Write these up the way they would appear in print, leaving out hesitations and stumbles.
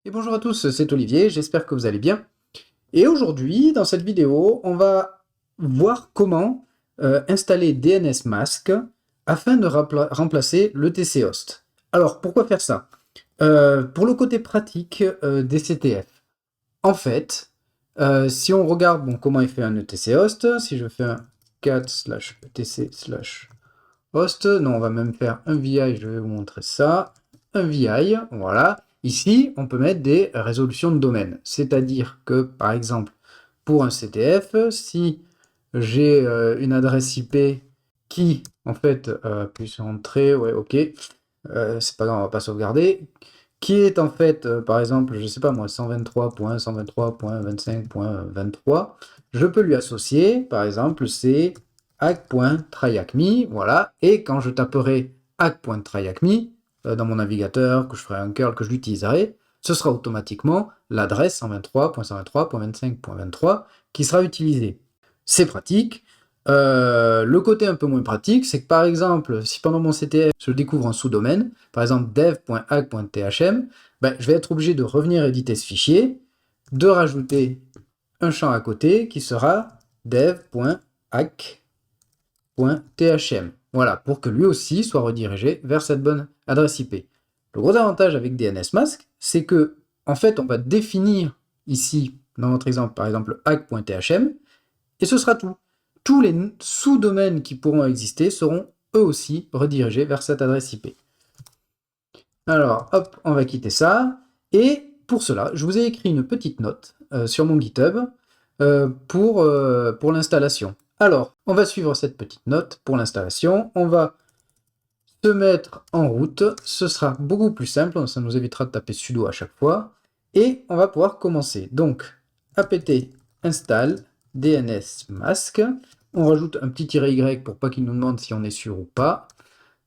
Et bonjour à tous, c'est Olivier, j'espère que vous allez bien. Et aujourd'hui, dans cette vidéo, on va voir comment installer DNS Mask afin de remplacer le TC Host. Alors, pourquoi faire ça? Pour le côté pratique des CTF. En fait, si on regarde comment est fait un ETC Host, si je fais un cat/etc/host, non, on va même faire un VI, je vais vous montrer ça. Un VI, voilà. Ici, on peut mettre des résolutions de domaine. C'est-à-dire que, par exemple, pour un CTF, si j'ai une adresse IP qui, en fait, puis entrer, ouais, ok, c'est pas grave, on va pas sauvegarder, qui est en fait, par exemple, je sais pas moi, 123.123.25.23, je peux lui associer, par exemple, c'est hack.tryhackme, voilà, et quand je taperai hack.tryhackme dans mon navigateur, que je ferai un curl, que je l'utiliserai, ce sera automatiquement l'adresse 123.123.25.23 qui sera utilisée. C'est pratique. Le côté un peu moins pratique, c'est que par exemple, si pendant mon CTF, je découvre un sous-domaine, par exemple dev.hack.thm, ben, je vais être obligé de revenir éditer ce fichier, de rajouter un champ à côté qui sera dev.hack.thm. Voilà, pour que lui aussi soit redirigé vers cette bonne adresse IP. Le gros avantage avec DNSMask, c'est que, en fait, on va définir ici, dans notre exemple, par exemple, hack.thm, et ce sera tout. Tous les sous-domaines qui pourront exister seront eux aussi redirigés vers cette adresse IP. Alors, hop, on va quitter ça. Et pour cela, je vous ai écrit une petite note sur mon GitHub pour l'installation. Alors, on va suivre cette petite note pour l'installation. On va se mettre en route. Ce sera beaucoup plus simple. Ça nous évitera de taper sudo à chaque fois. Et on va pouvoir commencer. Donc, apt install dnsmasq. On rajoute un petit -y pour pas qu'il nous demande si on est sûr ou pas.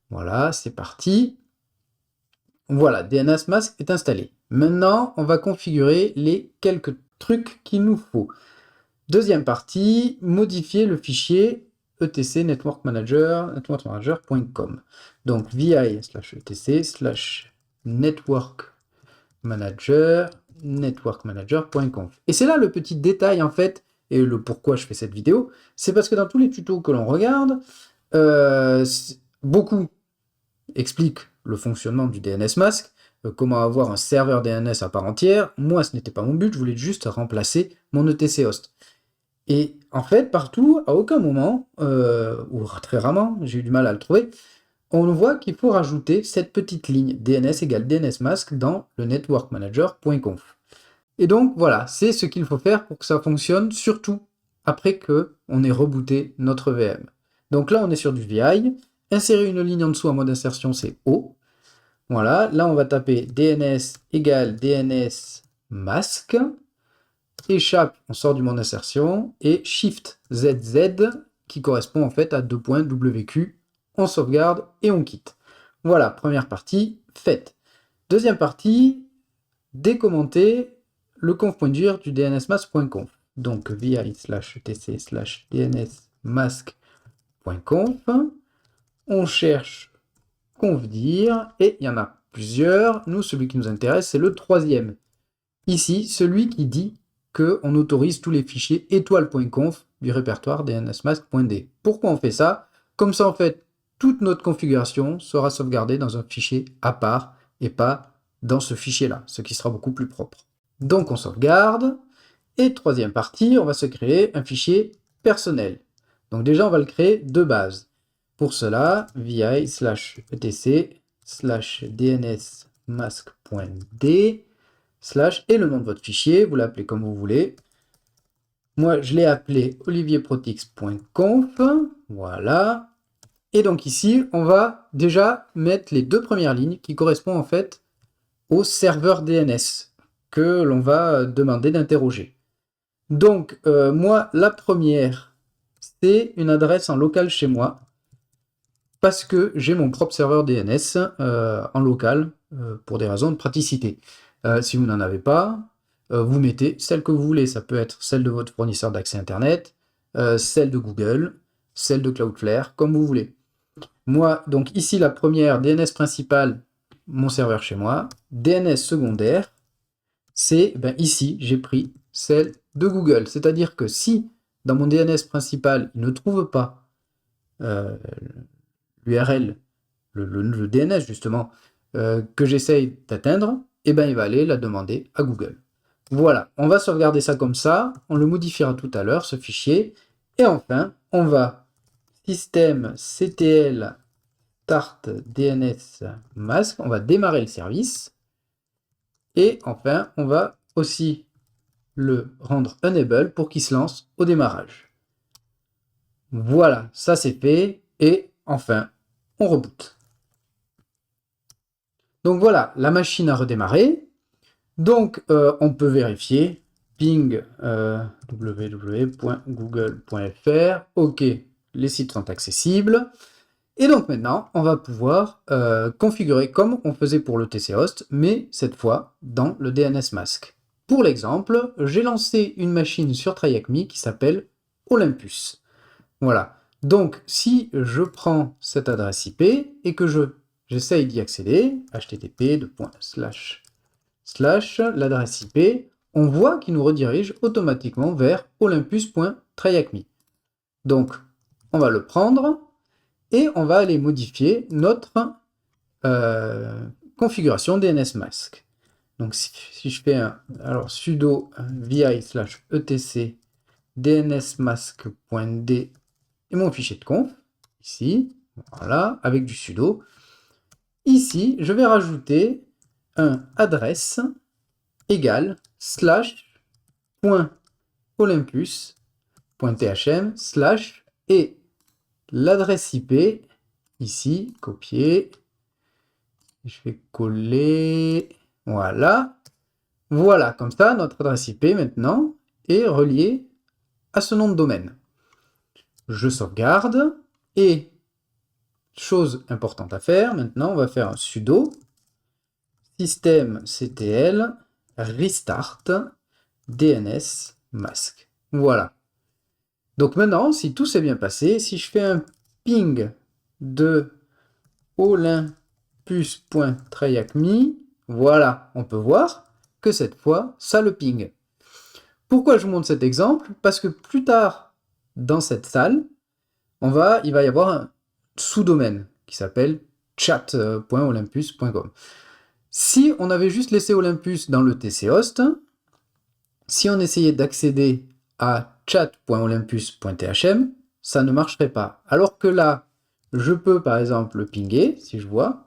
Voilà, c'est parti. Voilà, dnsmasq est installé. Maintenant, on va configurer les quelques trucs qu'il nous faut. Deuxième partie, modifier le fichier etc network manager, networkmanager.com. Donc vi/etc/ network manager, networkmanager.conf. Et c'est là le petit détail en fait, et le pourquoi je fais cette vidéo, c'est parce que dans tous les tutos que l'on regarde, beaucoup expliquent le fonctionnement du DNSMask, comment avoir un serveur DNS à part entière. Moi, ce n'était pas mon but, je voulais juste remplacer mon ETC host. Et en fait, partout, à aucun moment, ou très rarement, j'ai eu du mal à le trouver, on voit qu'il faut rajouter cette petite ligne DNS égale DNSMask dans le networkmanager.conf. Et donc voilà, c'est ce qu'il faut faire pour que ça fonctionne, surtout après qu'on ait rebooté notre VM. Donc là, on est sur du VI. Insérer une ligne en dessous en mode insertion, c'est O. Voilà, là, on va taper DNS égale DNSMask. Échappe, on sort du mode insertion. Et Shift ZZ, qui correspond en fait à WQ. On sauvegarde et on quitte. Voilà, première partie faite. Deuxième partie, décommenter le conf.dir du dnsmasq.conf. Donc vi/tc/dnsmasq.conf. On cherche conf.dir et il y en a plusieurs. Nous, celui qui nous intéresse, c'est le troisième. Ici, celui qui dit qu'on autorise tous les fichiers étoile.conf du répertoire dnsmasq.d. Pourquoi on fait ça? Comme ça, en fait, toute notre configuration sera sauvegardée dans un fichier à part et pas dans ce fichier-là, ce qui sera beaucoup plus propre. Donc on sauvegarde, et troisième partie, on va se créer un fichier personnel. Donc déjà, on va le créer de base. Pour cela, vi/etc/dnsmasq.d et le nom de votre fichier, vous l'appelez comme vous voulez. Moi, je l'ai appelé olivierprotix.conf, voilà. Et donc ici, on va déjà mettre les deux premières lignes qui correspondent en fait au serveur DNS que l'on va demander d'interroger. Donc, moi, la première, c'est une adresse en local chez moi, parce que j'ai mon propre serveur DNS en local, pour des raisons de praticité. Si vous n'en avez pas, vous mettez celle que vous voulez. Ça peut être celle de votre fournisseur d'accès Internet, celle de Google, celle de Cloudflare, comme vous voulez. Moi, donc ici, la première, DNS principale, mon serveur chez moi. DNS secondaire, c'est ici, j'ai pris celle de Google. C'est-à-dire que si dans mon DNS principal, il ne trouve pas l'URL, le DNS justement, que j'essaye d'atteindre, il va aller la demander à Google. Voilà, on va sauvegarder ça comme ça, on le modifiera tout à l'heure, ce fichier, et enfin, on va systemctl start DNS mask, on va démarrer le service, et enfin, on va aussi le rendre enable pour qu'il se lance au démarrage. Voilà, ça c'est fait, et enfin, on reboot. Donc voilà, la machine a redémarré. Donc, on peut vérifier ping www.google.fr. OK, les sites sont accessibles. Et donc maintenant, on va pouvoir configurer comme on faisait pour le TC Host, mais cette fois dans le DNS Mask. Pour l'exemple, j'ai lancé une machine sur TryHackMe qui s'appelle Olympus. Voilà. Donc, si je prends cette adresse IP et que j'essaye d'y accéder, http l'adresse IP, on voit qu'il nous redirige automatiquement vers olympus.tryhackme. Donc, on va le prendre et on va aller modifier notre configuration DNS mask. Donc, si je fais sudo vi /etc dnsmask.d et mon fichier de conf, ici, voilà, avec du sudo. Ici, je vais rajouter un adresse égale /.olympus.thm/ et l'adresse IP, ici, copier, je vais coller, voilà, voilà, comme ça, notre adresse IP maintenant est reliée à ce nom de domaine. Je sauvegarde, et chose importante à faire, maintenant, on va faire un sudo systemctl restart DNS mask. Voilà. Donc maintenant, si tout s'est bien passé, si je fais un ping de olympus.tryhackme, voilà, on peut voir que cette fois, ça le ping. Pourquoi je vous montre cet exemple? Parce que plus tard, dans cette salle, il va y avoir un sous-domaine qui s'appelle chat.olympus.com. Si on avait juste laissé Olympus dans le TC host, si on essayait d'accéder à chat.olympus.thm, ça ne marcherait pas. Alors que là, je peux par exemple le pinguer, si je vois,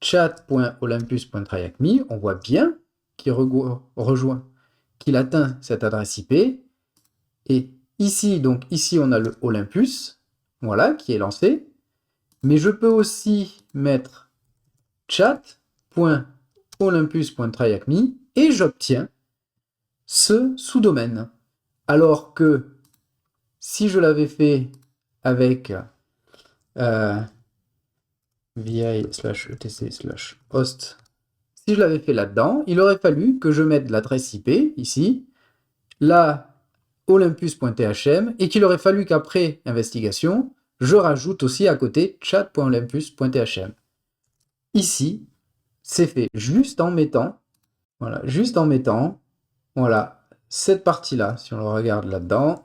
chat.olympus.tryhackme, on voit bien qu'il rejoint, qu'il atteint cette adresse IP. Et ici, donc ici, on a le Olympus, voilà, qui est lancé. Mais je peux aussi mettre chat.olympus.tryhackme et j'obtiens ce sous-domaine. Alors que si je l'avais fait avec vi/etc/host, si je l'avais fait là-dedans, il aurait fallu que je mette l'adresse IP ici, là olympus.thm, et qu'il aurait fallu qu'après investigation, je rajoute aussi à côté chat.olympus.thm. Ici, c'est fait juste en mettant, voilà, voilà, cette partie-là, si on le regarde là-dedans,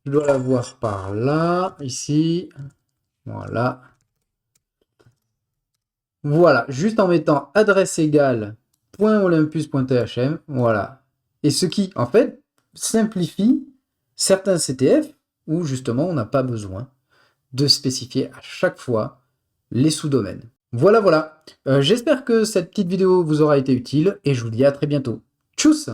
je dois la voir par là, ici, voilà. Voilà, juste en mettant adresse égale .olympus.thm, voilà. Et ce qui, en fait, simplifie certains CTF où, justement, on n'a pas besoin de spécifier à chaque fois les sous-domaines. Voilà, voilà. J'espère que cette petite vidéo vous aura été utile et je vous dis à très bientôt. Tchuss!